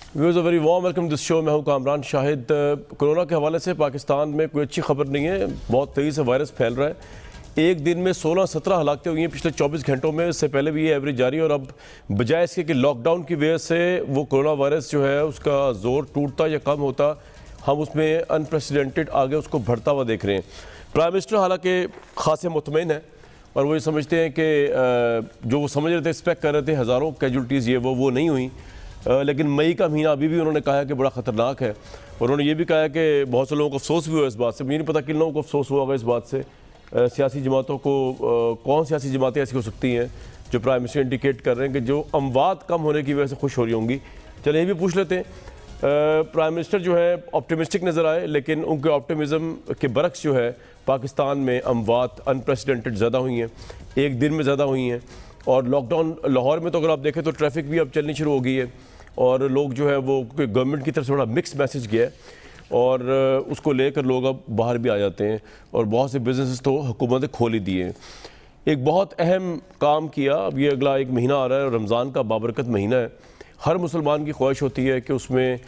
Viewers a very warm welcome this show. मैं हूं Kamran Shahid. Corona के हवाले से पाकिस्तान में कोई अच्छी खबर नहीं है, बहुत तेज़ी से वायरस फैल रहा है। एक दिन में 16-17 हलाकतें हुई हैं पिछले 24 घंटों में। इससे पहले भी ये एवरेज जारी है और अब बजाय इसके कि लॉकडाउन की वजह से वो कोरोना वायरस जो है उसका ज़ोर टूटता या कम होता, हम उसमें अनप्रेसिडेंटेड आगे उसको बढ़ता हुआ देख रहे हैं। प्राइम मिनिस्टर हालांकि खासे मुतमईन है और वो ये समझते हैं कि जो वो समझ रहे थे, एक्सपेक्ट कर रहे थे हज़ारों कैजुअल्टीज़ ये वो नहीं हुई। लेकिन मई का महीना अभी भी उन्होंने कहा है कि बड़ा ख़तरनाक है। और उन्होंने ये भी कहा है कि बहुत से लोगों को अफसोस भी हुआ इस बात से। मुझे नहीं पता किन लोगों को अफसोस हुआ होगा इस बात से। सियासी जमातों को कौन सियासी जमातें ऐसी हो सकती हैं जो प्राइम मिनिस्टर इंडिकेट कर रहे हैं कि जो अमवात कम होने की वजह से खुश हो रही होंगी। चलिए ये भी पूछ लेते हैं। प्राइम मिनिस्टर जो है ऑप्टिमिस्टिक नज़र आए, लेकिन उनके ऑप्टिमिज़म के बरक्स जो है पाकिस्तान में अमवात अनप्रेसिडेंटेड ज़्यादा हुई हैं, एक दिन में ज़्यादा हुई हैं। और लॉकडाउन लाहौर में तो अगर आप देखें तो ट्रैफिक भी अब चलनी शुरू हो गई है और लोग जो है वो गवर्नमेंट की तरफ से बड़ा मिक्स मैसेज गया है और उसको लेकर लोग अब बाहर भी आ जाते हैं और बहुत से बिजनेसेस तो हुकूमत ने खोल ही दिए हैं। एक बहुत अहम काम किया। अब ये अगला एक महीना आ रहा है, रमज़ान का बाबरकत महीना है। हर मुसलमान की ख्वाहिश होती है कि उसमें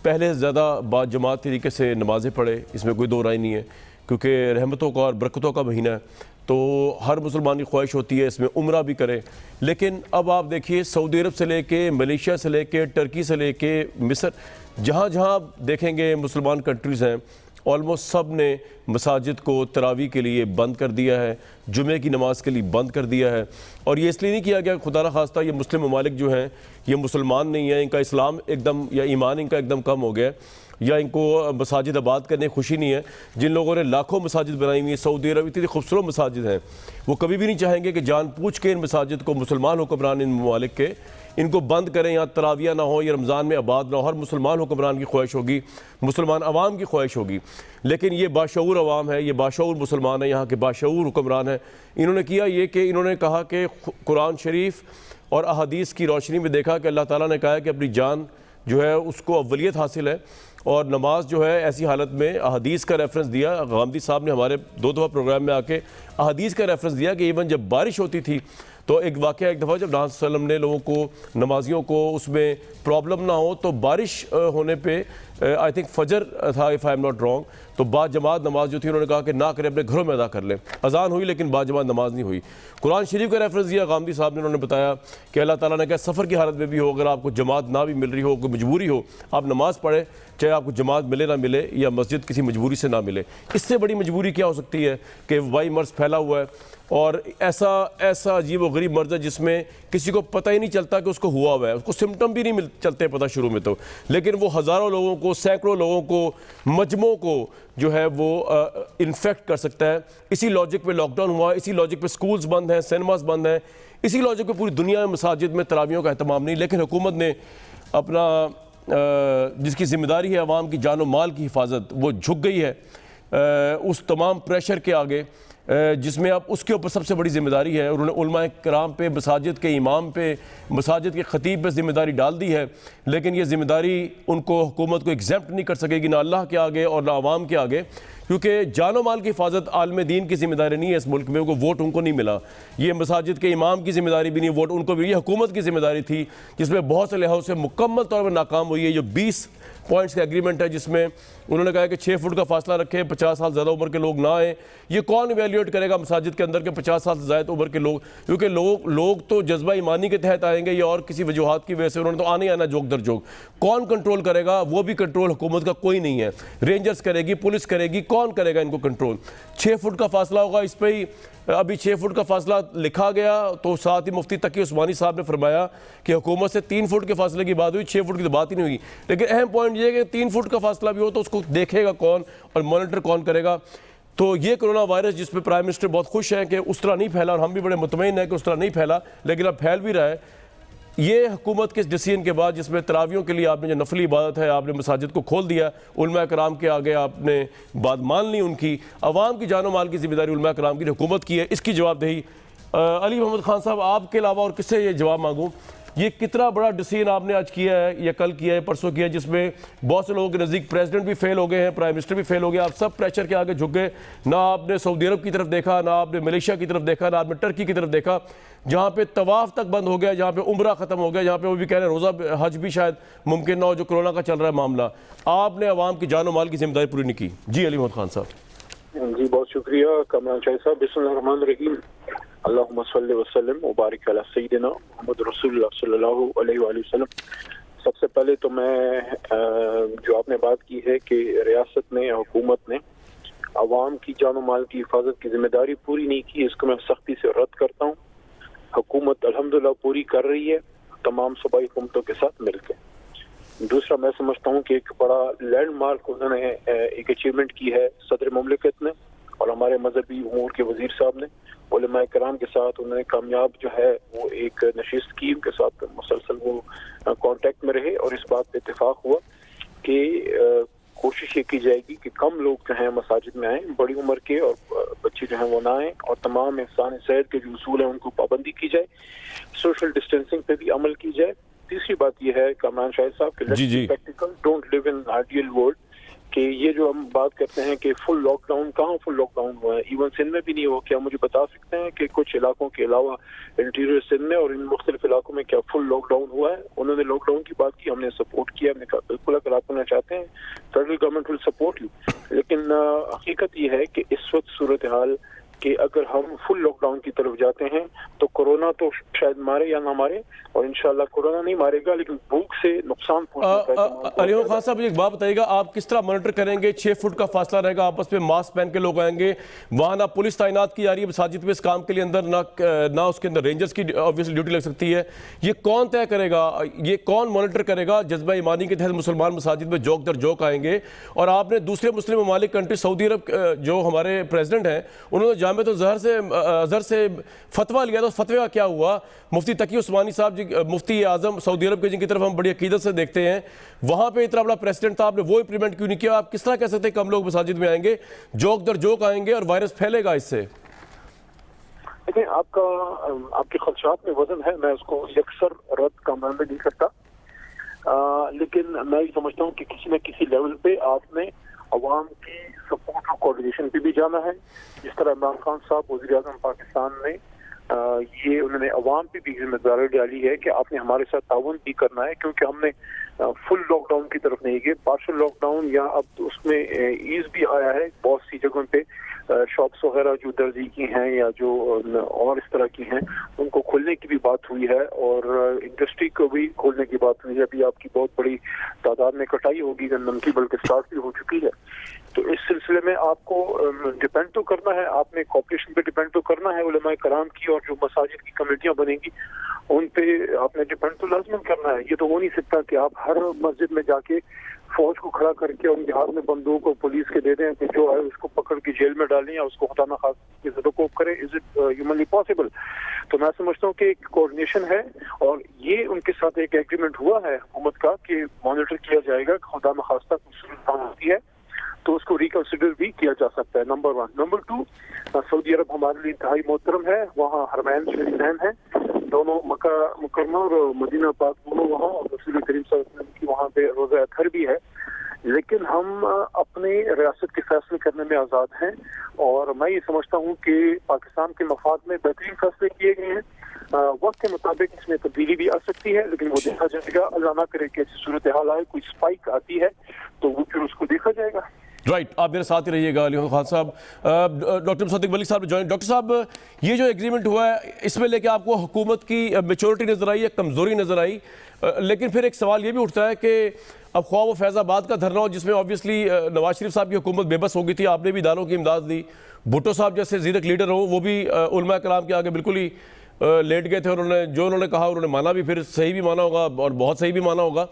पहले से ज़्यादा बाजमात तरीके से नमाज़ें पढ़े, इसमें कोई दो राय नहीं है, क्योंकि रहमतों का और बरकतों का महीना है। तो हर मुसलमान की ख्वाहिश होती है इसमें उम्रा भी करे। लेकिन अब आप देखिए, सऊदी अरब से लेके मलेशिया से लेके टर्की से लेके मिस्र, जहाँ जहाँ देखेंगे मुसलमान कंट्रीज़ हैं, ऑलमोस्ट सब ने मसाजिद को तरावी के लिए बंद कर दिया है, जुमे की नमाज के लिए बंद कर दिया है। और ये इसलिए नहीं किया गया खुदा न खास्ता ये मुस्लिम ममालिक जो हैं ये मुसलमान नहीं है, इनका इस्लाम एकदम या ईमान इनका एकदम कम हो गया है या इनको मसाजिद आबाद करने की खुशी नहीं है। जिन लोगों ने लाखों मसाजिद बनाई हुई है, सऊदी अरब इतनी खूबसूरत मसाजिद हैं, वो कभी भी नहीं चाहेंगे कि जान पूछ के इन मसाजिद को मुसलमान हुक्मरान इन ममालिक के इनको बंद करें, यहाँ तराविया ना हो, या रमज़ान में आबाद ना हो। हर मुसलमान हुक्मरान की ख्वाहिश होगी, मुसलमान अवाम की ख्वाहिश होगी। लेकिन ये बाशऊर अवाम है, ये बाशऊर मुसलमान है, यहाँ के बाशऊर हुक्मरान हैं। इन्होंने किया ये कि इन्होंने कहा कि कुरान शरीफ और अहादीस की रोशनी में देखा कि अल्लाह ताला ने कहा है कि अपनी जान जो है उसको अव्वलियत हासिल है और नमाज जो है ऐसी हालत में अहदीस का रेफरेंस दिया। गामदी साहब ने हमारे दो दफ़ा प्रोग्राम में आके अहदीस का रेफरेंस दिया कि इवन जब बारिश होती थी तो एक वाक़या, एक दफ़ा जब नबी सल्लल्लाहु अलैहि वसल्लम ने लोगों को, नमाजियों को उसमें प्रॉब्लम ना हो तो बारिश होने पे आई थिंक फजर था if I am not wrong, तो बाद जमात नमाज जो थी उन्होंने कहा कि ना करें, अपने घरों में अदा कर लें। अजान हुई लेकिन बाद जमात नमाज नहीं हुई। कुरान शरीफ का रेफरेंस दिया गामदी साहब ने, उन्होंने बताया कि अल्लाह ताला ने कहा सफ़र की हालत में भी हो, अगर आपको जमात ना भी मिल रही हो, कोई मजबूरी हो, आप नमाज़ पढ़े, चाहे आपको जमात मिले ना मिले या मस्जिद किसी मजबूरी से ना मिले। इससे बड़ी मजबूरी क्या हो सकती है कि वबाई मर्ज़ फैला हुआ है और ऐसा अजीब व गरीब मर्ज़ है जिसमें किसी को पता ही नहीं चलता कि उसको हुआ हुआ है, उसको सिम्टम भी नहीं चलते पता शुरू में तो, लेकिन वो हज़ारों लोगों को, सैकड़ों लोगों को, मजमों को जो है वो इन्फेक्ट कर सकता है। इसी लॉजिक पे लॉकडाउन हुआ, इसी लॉजिक पे स्कूल्स बंद हैं, सिनेमास बंद हैं, इसी लॉजिक पे पूरी दुनिया में मसाजिद में तरावियों का एहतमाम नहीं। लेकिन हुकूमत ने अपना जिसकी ज़िम्मेदारी है अवाम की जान और माल की हिफाजत, वो झुक गई है उस तमाम प्रेशर के आगे जिसमें अब उसके ऊपर सबसे बड़ी ज़िम्मेदारी है। उन्होंने उलमाए कराम पे, मसाजिद के इमाम पे, मसाजिद के ख़तीब पे ज़िम्मेदारी डाल दी है। लेकिन ये ज़िम्मेदारी उनको, हुकूमत को एग्जेम्प्ट नहीं कर सकेगी, ना अल्लाह के आगे और ना आवाम के आगे, क्योंकि जानो माल की हिफाजत आलम दीन की ज़िम्मेदारी नहीं है इस मुल्क में। वो वोट उनको नहीं मिला, ये मसाजिद के इमाम की ज़िम्मेदारी भी नहीं, वोट उनको भी, ये हुकूमत की ज़िम्मेदारी थी जिसमें बहुत से लिहाज से मुकम्मल तौर पर नाकाम हुई है। जो 20 पॉइंट्स का एग्रीमेंट है जिसमें उन्होंने कहा कि 6 फुट का फासला रखें, 50 साल ज़्यादा उम्र के लोग ना आए। ये कौन इवेल्यूएट करेगा मसाजिद के अंदर के 50 साल से ज़्यादा उम्र के लोग, क्योंकि लोग तो जज्बा ईमानी के तहत आएंगे या और किसी वजूहात की वजह से उन्होंने तो आने आना जोक दर जोक। कौन कंट्रोल करेगा? वो भी कंट्रोल हुकूमत का कोई नहीं है। रेंजर्स करेगी, पुलिस करेगी, कौन करेगा इनको कंट्रोल? 6 फुट का फासला होगा, इस पर ही अभी 6 फुट का फासला लिखा गया, तो साथ ही मुफ्ती तकी उस्मानी साहब ने फरमाया कि हुकूमत से 3 फुट के फासले की बात हुई, 6 फुट की तो बात ही नहीं हुई। लेकिन अहम पॉइंट ये है कि 3 फुट का फासला भी हो तो उसको देखेगा कौन और मॉनिटर कौन करेगा? तो ये कोरोना वायरस जिस पर प्राइम मिनिस्टर बहुत खुश हैं कि उस तरह नहीं फैला, और हम भी बड़े मुतमईन हैं कि उस तरह नहीं फैला, लेकिन अब फैल भी रहा है। ये हुकूमत के डिसीजन के बाद जिसमें तरावियों के लिए आपने जो नफली इबादत है, आपने मसाजिद को खोल दिया, उलमा कराम के आगे आपने बात मान ली उनकी, अवाम की जानो माल की जिम्मेदारी उलमा कराम की हुकूमत की है, इसकी जवाबदेही अली मोहम्मद खान साहब आपके अलावा और किससे ये जवाब मांगूँ? ये कितना बड़ा डिसीजन आपने आज किया है या कल किया है, परसों किया है, जिसमें बहुत से लोगों के नज़दीक प्रेसिडेंट भी फेल हो गए हैं, प्राइम मिनिस्टर भी फेल हो गए, आप सब प्रेशर के आगे झुक गए। ना आपने सऊदी अरब की तरफ देखा, ना आपने मलेशिया की तरफ देखा, ना आपने टर्की की तरफ देखा, जहाँ पे तवाफ तक बंद हो गया, जहाँ पे उम्रा ख़त्म हो गया, जहाँ पे वो भी कह रहे हैं रोज़ा हज भी शायद मुमकिन ना हो, जो कोरोना का चल रहा है मामला। आपने अवाम की जान और माल की जिम्मेदारी पूरी नहीं की। जी अली मोहम्मद खान साहब। जी बहुत शुक्रिया कमरान शाह साहब। बिस्मिल्लाहिर्रहमानिर्रहीम, अल्लाहुम्मा सल्लि व सल्लिम व बारिक अला सय्यिदिना मुहम्मद रसूलुल्लाह सल्लल्लाहु अलैहि वसल्लम। सबसे पहले तो मैं जो आपने बात की है कि रियासत ने, हुकूमत ने अवाम की जान माल की हिफाजत की जिम्मेदारी पूरी नहीं की, इसको मैं सख्ती से रद्द करता हूँ। हुकूमत अल्हम्दुलिल्लाह पूरी कर रही है तमाम सूबाई हुकूमतों के साथ मिलकर। दूसरा, मैं समझता हूँ कि एक बड़ा लैंडमार्क उन्होंने एक अचीवमेंट की है सदर मुमलिकत ने और हमारे मजहबी उमूर के वजीर साहब ने उलमाए कराम के साथ उन्होंने कामयाब जो है वो एक नशिस्त की, उनके साथ मुसलसल वो कांटेक्ट में रहे और इस बात पे इत्तेफाक हुआ कि कोशिश ये की जाएगी कि कम लोग जो हैं मसाजिद में आए, बड़ी उम्र के और बच्चे जो हैं वो ना आए, और तमाम इंसान सेहत के जो उसूल हैं उनको पाबंदी की जाए, सोशल डिस्टेंसिंग पे भी अमल की जाए। तीसरी बात यह है कमरान शाह साहब कि practical, don't live in ideal world, कि ये जो हम बात करते हैं कि फुल लॉकडाउन, कहाँ फुल लॉकडाउन हुआ है? इवन सिंध में भी नहीं हुआ। क्या मुझे बता सकते हैं कि कुछ इलाकों के अलावा इंटीरियर सिंध में और इन मुख्तलिफ इलाकों में क्या फुल लॉकडाउन हुआ है? उन्होंने लॉकडाउन की बात की, हमने सपोर्ट किया, हमने कहा बिल्कुल अगर आप होना चाहते हैं federal government will support you. लेकिन हकीकत ये है कि इस वक्त सूरत हाल कि अगर हम फुल लॉकडाउन की तरफ जाते हैं तो कोरोना तो शायद मारे या ना मारे, और इंशाल्लाह कोरोना नहीं मारेगा, लेकिन भूख से नुकसान पहुंचेगा। अली खान साहब एक बात बताइएगा, आप किस तरह मॉनिटर करेंगे? 6 फुट का फासला रहेगा, आपस में मास्क पहन के लोग आएंगे, वहाँ ना पुलिस तैनात की जा रही है मसाजिद में इस काम के लिए अंदर, ना उसके अंदर रेंजर्स की ऑब्वियसली ड्यूटी लग सकती है। ये कौन तय करेगा, ये कौन मॉनिटर करेगा? जज्बा ईमानी के तहत मुसलमान मसाजिद में जोक दर जोक आएंगे। और आपने दूसरे मुस्लिम ममालिक कंट्री सऊदी अरब जो हमारे प्रेसिडेंट हैं उन्होंने जामिअत अज़हर से फतवा लिया, तो फतवे का क्या हुआ? मुफ्ती तकी उस्मानी साहब जी, मुफ्ती आजम सऊदी अरब के, जिनकी तरफ हम बड़ी अकीदत से देखते हैं, वहां पे इतना बड़ा प्रेसिडेंट था, आपने वो इंप्लीमेंट क्यों नहीं किया? आप किस तरह कह सकते हैं कम लोग मसाजिद में आएंगे, जोक दर जोक आएंगे और वायरस फैलेगा इससे? देखिए, आपके खदशात में वजन है, मैं उसको यकसर रद्द का अमल नहीं करता, लेकिन मैं ये समझता हूँ कि किसी न किसी लेवल पे आपने अवाम की सपोर्ट और कोऑर्डिनेशन पे भी जाना है। जिस तरह इमरान खान साहब वज़ीर आज़म पाकिस्तान ने ये उन्होंने अवाम पे भी जिम्मेदारी डाली है कि आपने हमारे साथ ताउन भी करना है, क्योंकि हमने फुल लॉकडाउन की तरफ नहीं गए, पार्शियल लॉकडाउन या अब उसमें ईज भी आया है बहुत सी जगहों पे। शॉप्स वगैरह जो दर्जी की हैं या जो और इस तरह की हैं उनको खोलने की भी बात हुई है, और इंडस्ट्री को भी खोलने की बात हुई है। अभी आपकी बहुत बड़ी तादाद में कटाई होगी गंदम की, बल्कि स्टार्ट भी हो चुकी है। तो इस सिलसिले में आपको डिपेंड तो करना है, आपने कॉपरेशन पे डिपेंड तो करना है उलमाए कराम की, और जो मसाजिद की कमेटियां बनेंगी उन पे आपने डिपेंड तो लाजमन करना है। ये तो हो नहीं सकता कि आप हर मस्जिद में जाके फौज को खड़ा करके उनके हाथ में बंदूक और पुलिस के दे दें कि जो है उसको पकड़ के जेल में डालें या उसको खुदा न खास्ता की ज़रूरत करे। Is it humanly possible? तो मैं समझता हूँ कि एक कोऑर्डिनेशन है, और ये उनके साथ एक एग्रीमेंट हुआ है हुकूमत का कि मॉनिटर किया जाएगा, खुदा न खास्ता कुछ सूरत होती है तो उसको रिकंसिडर भी किया जा सकता है। नंबर 1। नंबर 2, सऊदी अरब हमारे लिए इंतहाई मोहतरम है, वहाँ हरमैन शरीफैन है, दोनों मक्का मुकर्रमा और मदीना पाक दोनों वहाँ, और रसूल करीम सल्लल्लाहु अलैहि वसल्लम की वहाँ पे रोज़ा अतहर भी है। लेकिन हम अपने रियासत के फैसले करने में आज़ाद हैं, और मैं ये समझता हूँ कि पाकिस्तान के मफाद में बेहतरीन फैसले किए गए हैं। वक्त के मुताबिक इसमें तब्दीली भी आ सकती है, लेकिन वो देखा जाएगा। अल्लाह ना करे कि ऐसी सूरत हाल आए, कोई स्पाइक आती है तो वो फिर उसको देखा जाएगा। राइट, आप मेरे साथ ही रहिएगा अली खान साहब। डॉक्टर मुसद्दिक मलिक साहब ज्वाइन। डॉक्टर साहब, ये जो एग्रीमेंट हुआ है इसमें लेके आपको हुकूमत की मेच्योरिटी नज़र आई है, कमज़ोरी नज़र आई, लेकिन फिर एक सवाल ये भी उठता है कि अब ख्वाह वो फैज़ाबाद का धरना हो जिसमें ऑब्वियसली नवाज शरीफ साहब की हुकूमत बेबस हो गई थी, आपने भी इदारों की इमदाद दी, भुट्टो साहब जैसे ज़ीरक लीडर हो वो भी उलमा कलाम के आगे बिल्कुल ही लेट गए थे, उन्होंने जो उन्होंने कहा उन्होंने माना भी, फिर सही भी माना होगा और बहुत सही भी माना होगा।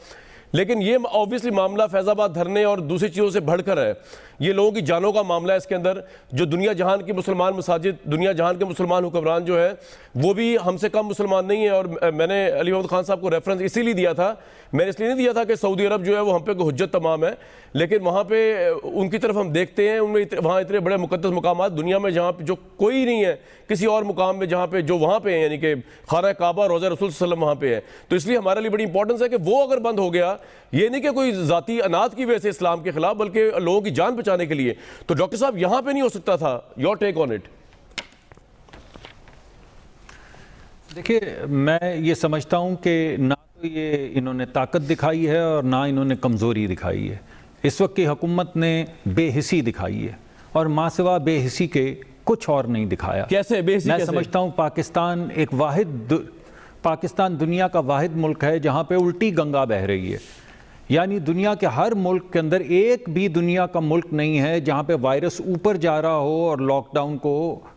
लेकिन ये ऑब्वियसली मामला फैजाबाद धरने और दूसरी चीज़ों से बढ़कर है। ये लोगों की जानों का मामला है। इसके अंदर जो दुनिया जहान की मुसलमान मसाजिद, दुनिया जहान के मुसलमान हुक्मरान जो है वो भी हमसे कम मुसलमान नहीं है। और मैंने अली मोहम्मद खान साहब को रेफरेंस इसीलिए दिया था, मैंने इसलिए नहीं दिया था कि सऊदी अरब जो है वो हम पे हुज्जत तमाम है, लेकिन वहाँ पे उनकी तरफ हम देखते हैं, उनमें वहाँ इतने बड़े मुकद्दस मुकामात दुनिया में जहाँ पे जो कोई नहीं है किसी और मुकाम में जहाँ पे जो वहाँ पे है, यानी कि खाना काबा रोज़ा रसूल सल्लल्लाहु अलैहि वसल्लम वहाँ पे है। तो इसलिए हमारे लिए बड़ी इंपॉर्टेंस है कि वो अगर बंद हो गया, ये नहीं कि कोई ज़ाती अनाथ की वजह से इस्लाम के खिलाफ, बल्कि लोगों की जान बचाने के लिए। तो डॉक्टर साहब यहाँ पे नहीं हो सकता था। Your take on it. देखिए, मैं ये समझता हूँ कि ना तो ये इन्होंने ताकत दिखाई है और ना इन्होंने कमज़ोरी दिखाई है। इस वक्त की हुकूमत ने बेहिसी दिखाई है और मासिवा बेहिसी के कुछ और नहीं दिखाया। कैसे बेहिसी? मैं समझता हूँ पाकिस्तान दुनिया का वाहिद मुल्क है जहाँ पे उल्टी गंगा बह रही है। यानी दुनिया के हर मुल्क के अंदर एक भी दुनिया का मुल्क नहीं है जहाँ पे वायरस ऊपर जा रहा हो और लॉकडाउन को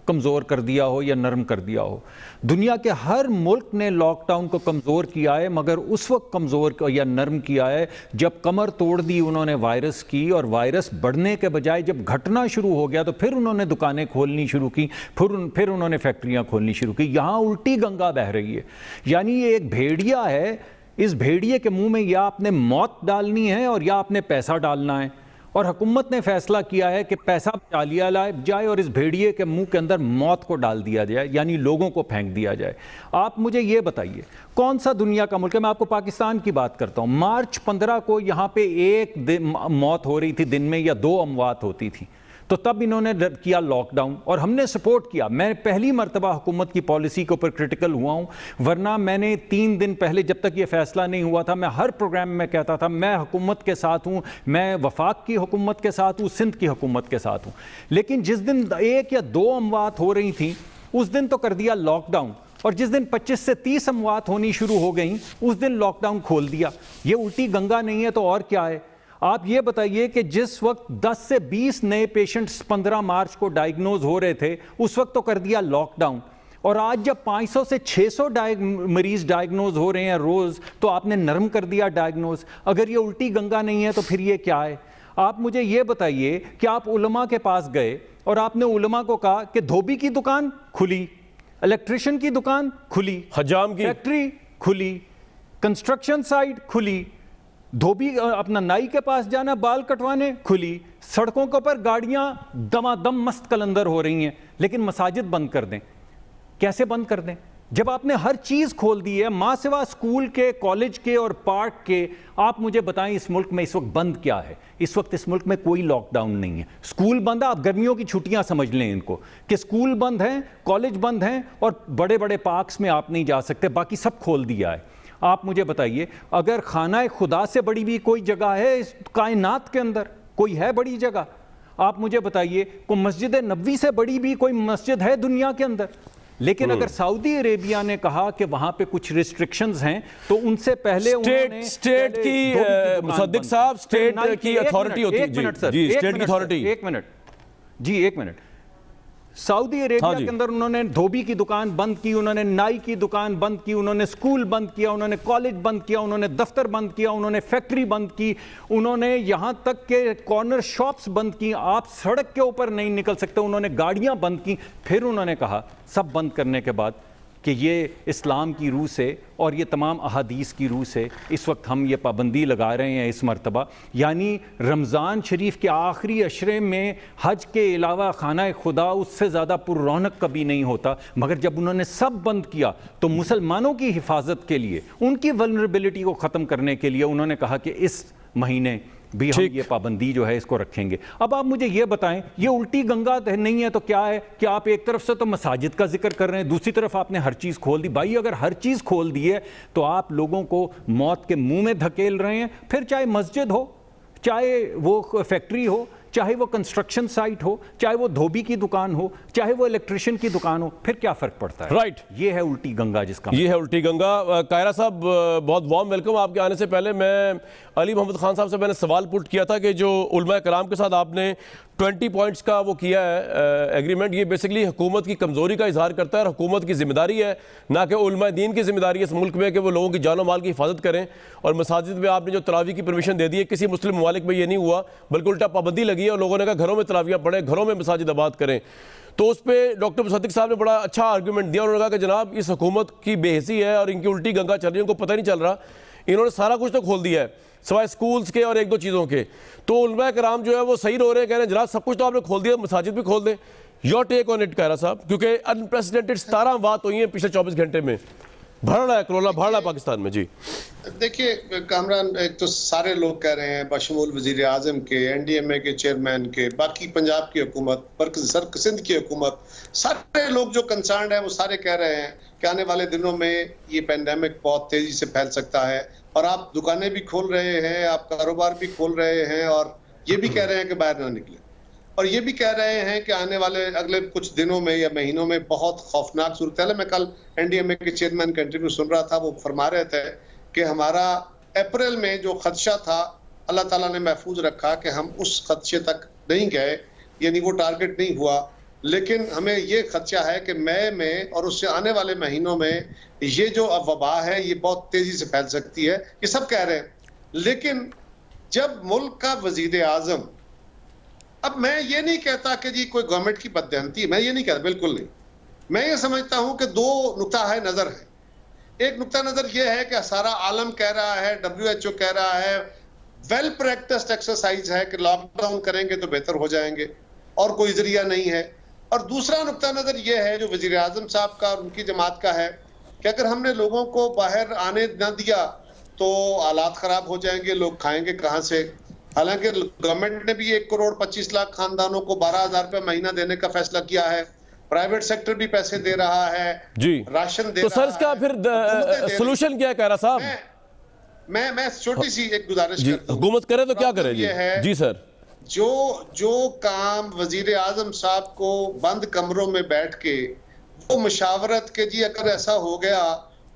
कमज़ोर कर दिया हो या नरम कर दिया हो। दुनिया के हर मुल्क ने लॉकडाउन को कमज़ोर किया है, मगर उस वक्त कमज़ोर या नरम किया है जब कमर तोड़ दी उन्होंने वायरस की, और वायरस बढ़ने के बजाय जब घटना शुरू हो गया तो फिर उन्होंने दुकानें खोलनी शुरू की, फिर उन्होंने फैक्ट्रियाँ खोलनी शुरू की। यहाँ उल्टी गंगा बह रही है। यानी ये एक भेड़िया है, इस भेड़िए के मुंह में या आपने मौत डालनी है और या आपने पैसा डालना है। और हुकूमत ने फैसला किया है कि पैसा बचा लिया जाए और इस भेड़िए के मुंह के अंदर मौत को डाल दिया जाए, यानी लोगों को फेंक दिया जाए। आप मुझे ये बताइए कौन सा दुनिया का मुल्क है? मैं आपको पाकिस्तान की बात करता हूँ। मार्च 15 को यहाँ पे एक दिन मौत हो रही थी दिन में, या 2 अमवात होती थी, तो तब इन्होंने किया लॉकडाउन और हमने सपोर्ट किया। मैं पहली मर्तबा हुकूमत की पॉलिसी के ऊपर क्रिटिकल हुआ हूँ, वरना मैंने 3 दिन पहले जब तक ये फैसला नहीं हुआ था, मैं हर प्रोग्राम में कहता था मैं हुकूमत के साथ हूँ, मैं वफाक की हुकूमत के साथ हूँ, सिंध की हुकूमत के साथ हूँ। लेकिन जिस दिन 1 या 2 अमवात हो रही थी उस दिन तो कर दिया लॉकडाउन, और जिस दिन 25 से 30 अमवात होनी शुरू हो गई उस दिन लॉकडाउन खोल दिया। ये उल्टी गंगा नहीं है तो और क्या है? आप ये बताइए कि जिस वक्त 10 से 20 नए पेशेंट्स 15 मार्च को डायग्नोज हो रहे थे उस वक्त तो कर दिया लॉकडाउन, और आज जब 500 से 600 मरीज डायग्नोज हो रहे हैं रोज तो आपने नरम कर दिया डायग्नोज। अगर ये उल्टी गंगा नहीं है तो फिर ये क्या है? आप मुझे ये बताइए कि आप उलमा के पास गए और आपने उलमा को कहा कि धोबी की दुकान खुली, इलेक्ट्रिशियन की दुकान खुली, हजाम की फैक्ट्री खुली, कंस्ट्रक्शन साइट खुली, धोबी अपना नाई के पास जाना बाल कटवाने खुली, सड़कों के ऊपर गाड़ियां दमादम मस्त कलंदर हो रही हैं, लेकिन मसाजिद बंद कर दें। कैसे बंद कर दें जब आपने हर चीज खोल दी है, मां सिवा स्कूल के, कॉलेज के और पार्क के? आप मुझे बताएं इस मुल्क में इस वक्त बंद क्या है? इस वक्त इस मुल्क में कोई लॉकडाउन नहीं है। स्कूल बंद है, आप गर्मियों की छुट्टियां समझ लें इनको, कि स्कूल बंद हैं, कॉलेज बंद हैं और बड़े बड़े पार्क्स में आप नहीं जा सकते, बाकी सब खोल दिया है। आप मुझे बताइए अगर खाना खुदा से बड़ी भी कोई जगह है इस कायनात के अंदर, कोई है बड़ी जगह? आप मुझे बताइए कोई मस्जिद नबवी से बड़ी भी कोई मस्जिद है दुनिया के अंदर? लेकिन अगर सऊदी अरेबिया ने कहा कि वहां पे कुछ रिस्ट्रिक्शंस हैं तो उनसे पहले स्टेट की मुसद्दिक साहब, स्टेट की अथॉरिटी होती है। जी, स्टेट की अथॉरिटी। एक मिनट। सऊदी अरेबिया के अंदर उन्होंने धोबी की दुकान बंद की, उन्होंने नाई की दुकान बंद की, उन्होंने स्कूल बंद किया, उन्होंने कॉलेज बंद किया, उन्होंने दफ्तर बंद किया, उन्होंने फैक्ट्री बंद की, उन्होंने यहां तक के कॉर्नर शॉप्स बंद की। आप सड़क के ऊपर नहीं निकल सकते, उन्होंने गाड़ियां बंद की। फिर उन्होंने कहा सब बंद करने के बाद कि ये इस्लाम की रूह से और ये तमाम अहादीस की रूह से इस वक्त हम ये पाबंदी लगा रहे हैं इस मर्तबा। यानी रमज़ान शरीफ के आखिरी अशरे में हज के अलावा खाना खुदा उससे ज़्यादा पुररौनक कभी नहीं होता। मगर जब उन्होंने सब बंद किया तो मुसलमानों की हिफाजत के लिए, उनकी वल्नरेबिलिटी को ख़त्म करने के लिए उन्होंने कहा कि इस महीने भी हम ये पाबंदी जो है इसको रखेंगे। अब आप मुझे ये बताएं, ये उल्टी गंगा नहीं है तो क्या है कि आप एक तरफ से तो मसाजिद का जिक्र कर रहे हैं, दूसरी तरफ आपने हर चीज़ खोल दी। भाई अगर हर चीज़ खोल दी है तो आप लोगों को मौत के मुंह में धकेल रहे हैं। फिर चाहे मस्जिद हो, चाहे वो फैक्ट्री हो, चाहे वो कंस्ट्रक्शन साइट हो, चाहे वो धोबी की दुकान हो, चाहे वो इलेक्ट्रिशियन की दुकान हो, फिर क्या फर्क पड़ता है? राइट। ये है उल्टी गंगा जिसका ये है उल्टी गंगा। कायरा साहब बहुत वार्म वेलकम। आपके आने से पहले मैं अली मोहम्मद खान साहब से मैंने सवाल पुट किया था कि जो उलमा कराम के साथ आपने 20 पॉइंट्स का वो किया है एग्रीमेंट। ये बेसिकली हुकूमत की कमज़ोरी का इजहार करता है और हुकूमत की जिम्मेदारी है, ना कि उलमा दीन की जिम्मेदारी है इस मुल्क में कि वो लोगों की जान माल की हिफाजत करें। और मसाजिद में आपने जो तरावी की परमिशन दे दी है, किसी मुस्लिम ममालिक में ये नहीं हुआ, बल्कि उल्टा पाबंदी लगी है और लोगों ने कहा घरों में तरावियाँ पढ़ें, घरों में मसाजिद आबाद करें। तो उस पर डॉक्टर मुसद्दिक साहब ने बड़ा अच्छा आर्गूमेंट दिया। उन्होंने कहा कि जनाब इस हुकूमत की बेहसी है और इनकी उल्टी गंगा चल रही है, उनको पता नहीं चल रहा, इन्होंने सारा कुछ तो खोल दिया है सिवाय स्कूल्स के और एक दो चीज़ों के। तो उलमा कराम जो है वो सही रो रहे हैं, कह रहे हैं जनाब सब कुछ तो आपने खोल दिया, मसाजिद भी खोल दें। Your take on it Kaira साहब, क्योंकि अनप्रेसिडेंटेड 17 बात हुई है पिछले 24 घंटे में, बढ़ रहा है कोरोना, बढ़ रहा है पाकिस्तान में। जी देखिए कामरान, एक तो सारे लोग कह रहे हैं, बशमूल वजीर आजम के, एनडीएमए के चेयरमैन के, बाकी पंजाब की हुकूमत, सिंध की हुकूमत, सारे लोग जो कंसर्न है वो सारे कह रहे हैं कि आने वाले दिनों में ये पेंडेमिक बहुत तेजी से फैल सकता है। और आप दुकानें भी खोल रहे हैं, आप कारोबार भी खोल रहे हैं और ये भी कह रहे हैं कि बाहर ना निकले, और ये भी कह रहे हैं कि आने वाले अगले कुछ दिनों में या महीनों में बहुत खौफनाक सूरत है। मैं कल एनडीएमए के चेयरमैन का इंटरव्यू सुन रहा था, वो फरमा रहे थे कि हमारा अप्रैल में जो खदशा था अल्लाह ताला ने महफूज रखा कि हम उस खदशे तक नहीं गए, यानी वो टारगेट नहीं हुआ, लेकिन हमें ये खदशा है कि मई में और उससे आने वाले महीनों में ये जो अब वबा है ये बहुत तेजी से फैल सकती है। ये सब कह रहे हैं। लेकिन जब मुल्क का वजीर आजम, अब मैं ये नहीं कहता कि जी कोई गवर्नमेंट की बददेहनती है, मैं ये नहीं कहता, बिल्कुल नहीं। मैं ये समझता हूं कि दो नुक्ता है नजर है। एक नुक्ता नजर ये है कि सारा आलम कह रहा है, WHO कह रहा है, वेल प्रैक्टिस्ड एक्सरसाइज है कि लॉकडाउन करेंगे तो बेहतर हो जाएंगे और कोई जरिया नहीं है। और दूसरा नुक्ता नजर ये है जो वजीर आजम साहब का और उनकी जमात का है कि अगर हमने लोगों को बाहर आने न दिया तो हालात खराब हो जाएंगे, लोग खाएंगे कहां से। हालांकि गवर्नमेंट ने भी 1 करोड़ 25 लाख खानदानों को 12,000 रुपए महीना देने का फैसला किया है, प्राइवेट सेक्टर भी पैसे दे रहा है जी, राशन दे तो रहा है। सर इसका फिर सोल्यूशन क्या है कायरा साहब? मैं छोटी सी एक गुजारिश करता हूं, हुकूमत करे तो क्या करे जी सर। जो काम वजीर आजम साहब को बंद कमरों में बैठ के वो मुशावरत के जी अगर ऐसा हो गया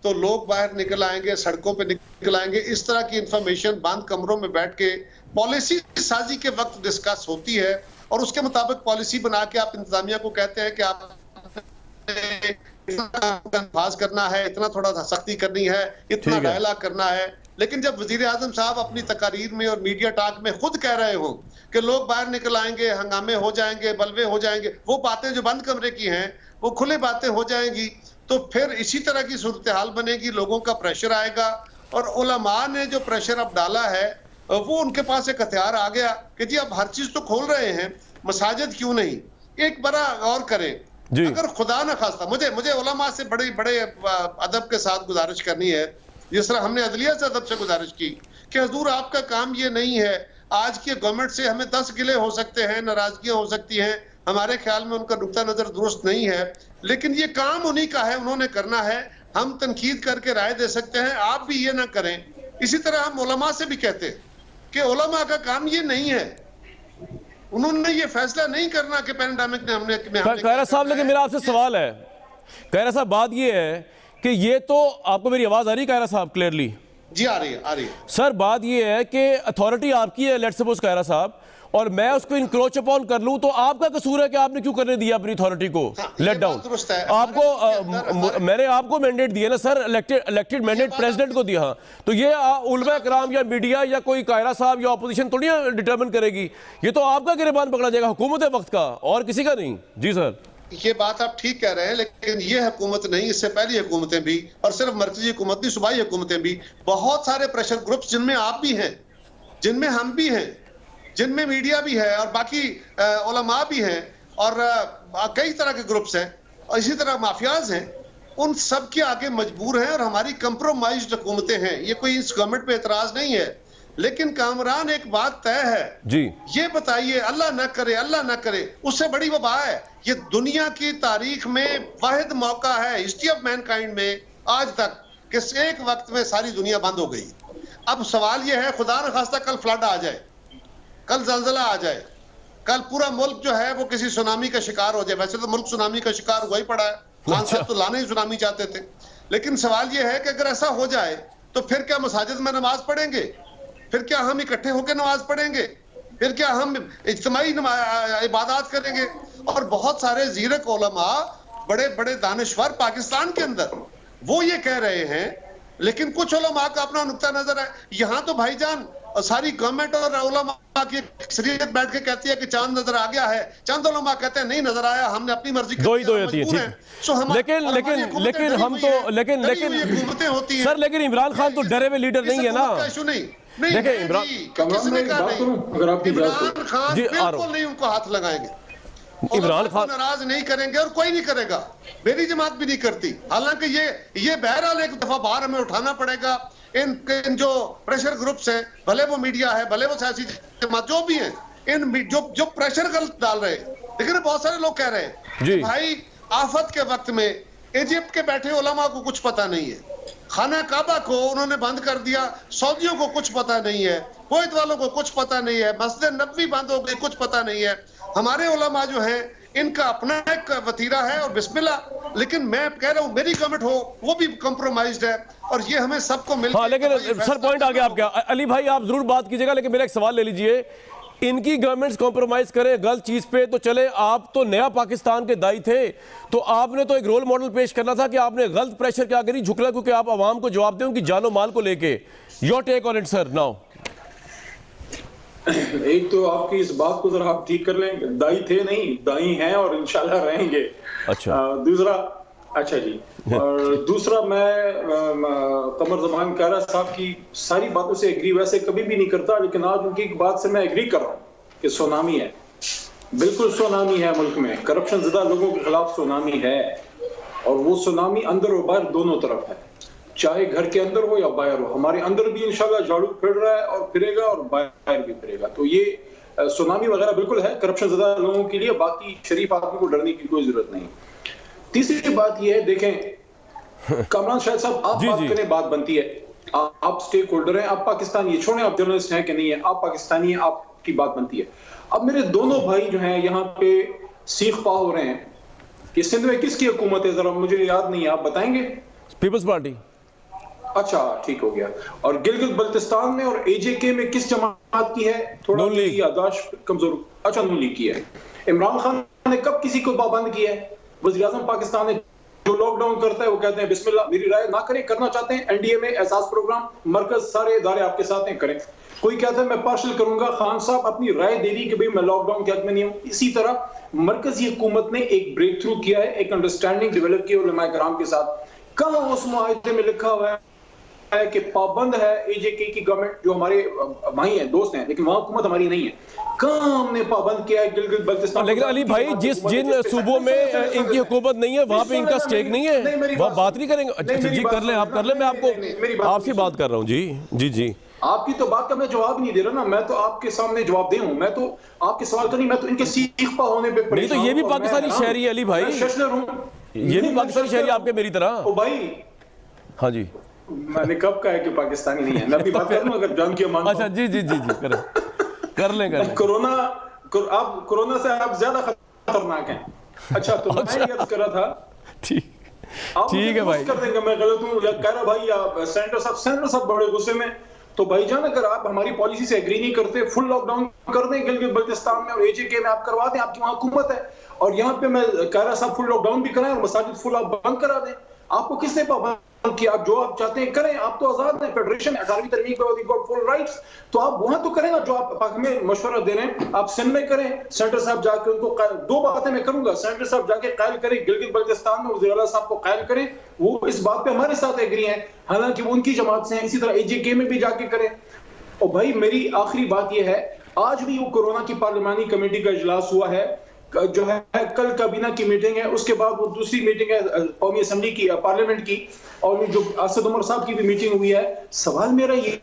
तो लोग बाहर निकल आएंगे, सड़कों पे निकल आएंगे, इस तरह की इंफॉर्मेशन बंद कमरों में बैठ के पॉलिसी साजी के वक्त डिस्कस होती है और उसके मुताबिक पॉलिसी बना के आप इंतजामिया को कहते हैं कि आप पास करना है, इतना थोड़ा सा सख्ती करनी है, इतना डायलॉग करना है। लेकिन जब वजीर आजम साहब अपनी तकारीर में और मीडिया टॉक में खुद कह रहे हो कि लोग बाहर निकल आएंगे, हंगामे हो जाएंगे, बलवे हो जाएंगे, वो बातें जो बंद कमरे की हैं वो खुले बातें हो जाएंगी, तो फिर इसी तरह की सूरत हाल बनेगी, लोगों का प्रेशर आएगा। और उलमा ने जो प्रेशर अब डाला है वो उनके पास एक हथियार आ गया कि जी अब हर चीज तो खोल रहे हैं, मसाजिद क्यों नहीं। एक बड़ा गौर करें, अगर खुदा न खास्ता, मुझे उलमा से बड़े अदब के साथ गुजारिश करनी है, जिस तरह हमने अदलिया से अदब से गुजारिश की कि हुजूर आपका काम ये नहीं है, आज की गवर्नमेंट से हमें 10 गिले हो सकते हैं, नाराजगियां हो सकती हैं, हमारे ख्याल में उनका नुक्ता नजर दुरुस्त नहीं है, लेकिन ये काम उन्हीं का है, उन्होंने करना है, हम तनकीद करके राय दे सकते हैं, आप भी ये ना करें। इसी तरह हम उलमा से भी कहते हैं कि उलमा का काम ये नहीं है, उन्होंने ये फैसला नहीं करना कि पैंडेमिक ने हमने कायरा साहब, लेकिन मेरा आपसे सवाल है कायरा साहब, बात ये है कि ये तो आपको मेरी आवाज आ रही है कायरा साहब क्लियरली? जी आ रही है सर। बात ये है कि अथॉरिटी आपकी है, लेट्स सपोज कायरा साहब, और मैं उसको इंक्रोच अपॉन कर लूं तो आपका कसूर है कि आपने क्यों करने दिया अपनी अथॉरिटी को लेट डाउन? आपको मैंने आपको मैंडेट दिया ना सर, इलेक्टेड मैंडेट प्रेसिडेंट को दिया। तो ये उलमा कराम या मीडिया या कोई कायरा साहब या ऑपोजिशन थोड़ी डिटरमिन करेगी, ये तो आपका गिरबान पकड़ा जाएगा, हुकूमत है वक्त का और किसी का नहीं। जी सर, ये बात आप ठीक कह रहे हैं, लेकिन ये हुकूमत नहीं, इससे पहली हुकूमतें भी, और सिर्फ मरकजी हुकूमत नहीं, सूबाई हुकूमतें भी, बहुत सारे प्रेशर ग्रुप्स जिनमें आप भी हैं, जिनमें हम भी हैं, जिनमें मीडिया भी है और बाकी उलमा भी हैं और कई तरह के ग्रुप्स हैं और इसी तरह माफियाज हैं, उन सब के आगे मजबूर हैं और हमारी कंप्रोमाइज्ड हुकूमतें हैं। ये कोई इस गवर्नमेंट पे एतराज नहीं है, लेकिन कामरान एक बात तय है जी, ये बताइए, अल्लाह ना करे उससे बड़ी वबा है, ये दुनिया की तारीख में वाहिद मौका है हिस्ट्री ऑफ मैनकाइंड में आज तक कि एक वक्त में सारी दुनिया बंद हो गई। अब सवाल ये है, खुदा न खास्ता कल फ्लड आ जाए, कल जलजला आ जाए, कल पूरा मुल्क जो है वो किसी सुनामी का शिकार हो जाए। वैसे तो मुल्क सुनामी का शिकार हुआ ही पड़ा है, खान साहब तो लाने ही सुनामी चाहते थे, लेकिन सवाल ये है कि अगर ऐसा हो जाए तो फिर क्या मसाजिद में नमाज पढ़ेंगे? फिर क्या हम इकट्ठे होकर नमाज पढ़ेंगे? फिर क्या हम इज्तिमाई इबादत करेंगे? और बहुत सारे ज़ीरक उलमा, बड़े बड़े दानिश्वर पाकिस्तान के अंदर, वो ये कह रहे हैं, लेकिन कुछ उलमा का अपना नुक्ता नजर है। यहाँ तो भाईजान सारी गवर्नमेंट और उलमा की अक्सरियत बैठ के कहती है कि चांद नजर आ गया है, चंद उलमा कहते हैं नहीं नजर आया, हमने अपनी मर्जी की, दो ही होती है, ठीक। लेकिन सर, लेकिन इमरान खान तो डरे हुए लीडर नहीं है ना। देखिए इमरान खान बिल्कुल नहीं उनको हाथ लगाएंगे, इमरान खान नाराज नहीं करेंगे और कोई नहीं करेगा, मेरी जमात भी नहीं करती। हालांकि ये बहरहाल एक दफा बाहर हमें उठाना पड़ेगा। इन जो प्रेशर ग्रुप्स हैं, भले वो मीडिया है, भले वो सियासी जमात जो भी हैं, इन जो प्रेशर गलत डाल रहे हैं। लेकिन बहुत सारे लोग कह रहे हैं जी भाई आफत के वक्त में इजिप्ट के बैठे उलमा को कुछ पता नहीं है, खाना काबा को उन्होंने बंद कर दिया, सऊदियों को कुछ पता नहीं है, कुवैत वालों को कुछ पता नहीं है, मस्जिद नबवी बंद हो गई, कुछ पता नहीं है। हमारे उलमा जो हैं इनका अपना एक वतीरा है और बिस्मिल्लाह। लेकिन मैं कह रहा हूँ मेरी गवर्नमेंट हो वो भी कॉम्प्रोमाइज्ड है और ये हमें सबको मिलकर। हाँ, लेकिन सर पॉइंट आ गया आपका। अली भाई आप जरूर बात कीजिएगा, लेकिन मेरा एक सवाल ले लीजिए। इनकी गवर्नमेंट्स कॉम्प्रोमाइज करें गलत चीज पे तो चले, आप तो नया पाकिस्तान के दाई थे, तो आपने तो एक रोल मॉडल पेश करना था कि आपने गलत प्रेशर के आगे नहीं झुकना, क्योंकि आप आवाम को जवाब दें उनकी जानो माल को लेके। Your take on it sir now. एक तो आपकी इस बात को जरा आप ठीक कर लें, दाई थे नहीं, दाई हैं और इंशाल्लाह रहेंगे। अच्छा दूसरा, अच्छा जी, और दूसरा मैं कमर जमान कारा साहब की सारी बातों से एग्री वैसे कभी भी नहीं करता, लेकिन आज उनकी एक बात से मैं एग्री कर रहा हूँ कि सुनामी है, बिल्कुल सुनामी है मुल्क में, करप्शन ज़्यादा लोगों के खिलाफ सुनामी है, और वो सुनामी अंदर और बाहर दोनों तरफ है, चाहे घर के अंदर हो या बाहर हो। हमारे अंदर भी इंशाल्लाह झाड़ू फिर रहा है और फिरेगा, और बाहर भी फिरेगा। तो ये सुनामी वगैरह बिल्कुल है, करप्शन ज़्यादा लोगों के लिए, बाकी शरीफ आदमी को डरने की कोई जरूरत नहीं। तीसरी बात यह है, देखें कामरान शाहिद साहब, आप बात करें बात बनती है, आप स्टेक होल्डर हैं, आप पाकिस्तानी, ये छोड़ें आप जर्नलिस्ट हैं कि नहीं है, आप पाकिस्तानी हैं, आपकी बात बनती है। अब मेरे दोनों भाई जो हैं यहाँ पे सीख पा हो रहे हैं कि सिंध में किसकी हुकूमत है, जरा मुझे याद नहीं है, आप बताएंगे? Peoples Party. अच्छा ठीक हो गया। और गिलगित बल्तिस्तान में और एजेके में किस जमात की है? थोड़ा याददाश्त कमजोर। अच्छा, नून लीग की है। इमरान खान ने कब किसी को पाबंद किया है? वज़ीर आज़म पाकिस्तान ने जो लॉकडाउन करता है वो कहते हैं बिस्मिल्लाह, मेरी राय ना करें, करना चाहते हैं एनडीए में एहसास प्रोग्राम, मरकज सारे इदारे आपके साथ हैं, करें। कोई कहता है मैं पार्शल करूंगा, खान साहब अपनी राय दे दी कि भाई मैं लॉकडाउन के हक में नहीं हूं। इसी तरह मरकजी हुकूमत ने एक ब्रेक थ्रू किया है, एक अंडरस्टैंडिंग डेवलप की उलमा कराम के साथ। कहां उस मुआहदे में लिखा हुआ है कि पाबंद है एजेके की गवर्नमेंट, जो हमारे भाई हैं, दोस्त हैं, लेकिन वहां हुकूमत हमारी नहीं है। कहां हमने पाबंद किया है गिलगित बल्तिस्तान? लेकिन अली भाई जिन सूबों में इनकी हुकूमत नहीं है वहां पे इनका स्टेक नहीं है, वहां बात नहीं करेंगे। अच्छा जी, कर लें, आप कर लें, मैं आपको आपसे बात कर रहा हूँ। जी जी जी, आपकी तो बात का मैं जवाब नहीं दे रहा ना, मैं तो आपके सामने जवाब दे हूं, मैं तो आपके सवाल का नहीं, मैं तो इनके सीख पा होने पे नहीं, तो ये भी पाकिस्तानी शहरी है अली भाई, ये भी पाकिस्तानी शहरी आपके मेरी तरह। ओ भाई, हाँ जी, मैंने कब कहा है कि पाकिस्तानी नहीं है? मैं अपनी बात करूं अगर जान की मान। अच्छा जी जी जी जी, कर लें। कोरोना, आप कोरोना से आप ज्यादा खतरनाक हैं। अच्छा, तो मैं ये अर्ज कर रहा था, ठीक है भाई, कर देंगे मैं गलत हूं या कह रहा भाई, आप सेंटर साहब बड़े गुस्से में। तो भाईजान अगर आप हमारी पॉलिसी से एग्री नहीं करते, फुल लॉकडाउन कर दें गिलगित बल्तिस्तान में और एजेके में, आप करवा दें, आपकी वहां हुकूमत है। और यहाँ पे मैं कह रहा साहब फुल लॉकडाउन भी कराएं और मसाजिद फुल आप बंद करा दें। आपको किसने पाबंद किया? आप जो आप चाहते हैं करें, आप तो आजाद हैं, फेडरेशन 18वीं तरमीम पे गॉट फुल राइट्स, तो आप वहां तो करें ना जो आप पाक में मशवरा दे रहे हैं। आप सिंध में करें, सेंटर साहब जाके उनको, दो बातें मैं करूंगा, सेंटर साहब जाके कायल करें गिलगित बल्तिस्तान में, वज़ीर आला साहब को कायल करें, वो इस बात पे हमारे साथ एग्री हैं, हालांकि वो उनकी जमात से हैं। इसी तरह एजेके में भी जाके करें। और भाई मेरी आखिरी बात यह है, आज भी वो कोरोना की पार्लिमानी कमेटी का इजलास हुआ है, जो है कल काबीना की मीटिंग है, उसके बाद वो दूसरी मीटिंग है कौमी असेंबली की, पार्लियामेंट की, और जो असद उमर साहब की भी मीटिंग हुई है। सवाल मेरा ये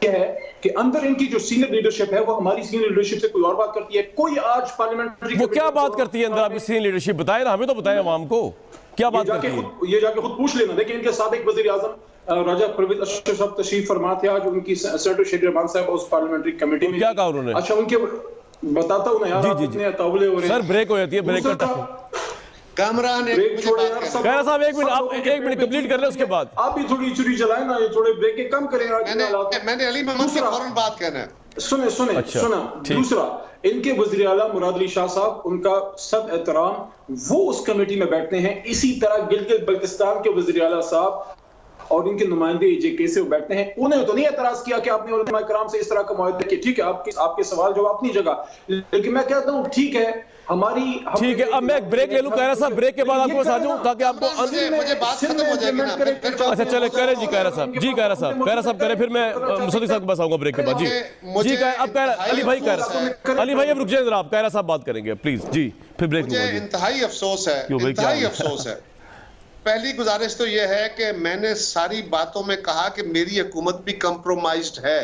है कि अंदर इनकी जो सीनियर लीडरशिप है वो हमारी सीनियर लीडरशिप से कोई और बात करती है? कोई आज पार्लियामेंट्री वो क्या बात करती है अंदर आपकी सीनियर लीडरशिप? बताए ना, हमें तो बताएं आवाम को क्या बात करती है। ये जाके खुद पूछ लेना। देखिए, इनके साबिक वज़ीर आज़म राजा परवेज अशरफ साहब तशरीफ फरमा थे आज, उनकी सेनेटर शेख रहमान साहब उस पार्लियामेंट्री कमेटी में, क्या कहा उन्होंने? अच्छा, उनके बताता हूं ना यार, इतने तावले हो रहे हैं। सर ब्रेक हो जाती है, ब्रेक करता कामरान कहना साहब, एक मिनट, आप एक मिनट कंप्लीट कर लें, उसके बाद आप भी थोड़ी चुरी चलाएं ना, ये थोड़े ब्रेक के कम करें। मैंने अली मोहम्मद से फौरन बात करना है। सुने सुने अच्छा, सुना। ठीक। दूसरा, इनके वज़ीर आला मुराद अली शाह साहब, उनका सब एहतराम, वो उस कमेटी में बैठते हैं। इसी तरह गिलगित बल्तिस्तान के वज़ीर आला साहब और उनके नुमाइंदे AJK से वो बैठते हैं। उन्होंने तो नहीं एतराज किया कि आपने उलमा कराम से इस तरह का मुआहदा किया। ठीक है, आपके सवाल जवाब अपनी जगह, लेकिन मैं कहता हूँ ठीक है, ठीक है। अब मैं एक ब्रेक ले लूं कायरा साहब, ब्रेक के बाद आपको साथ हूं ताकि आपको मुझे बात खत्म हो जाएगी ना, अच्छा चले करें जी कायरा साहब, जी कायरा साहब करें, फिर मैं मुसद्दिक साहब के पास आऊंगा ब्रेक के बाद। जी अब कायरा अली भाई, अली भाई अब रुक जाइए जरा, आप कायरा साहब बात करेंगे प्लीज जी, फिर ब्रेक। मुझे इंतहाई अफसोस है, पहली गुजारिश तो यह है कि मैंने सारी बातों में कहा कि मेरी हुकूमत भी कंप्रोमाइज्ड है,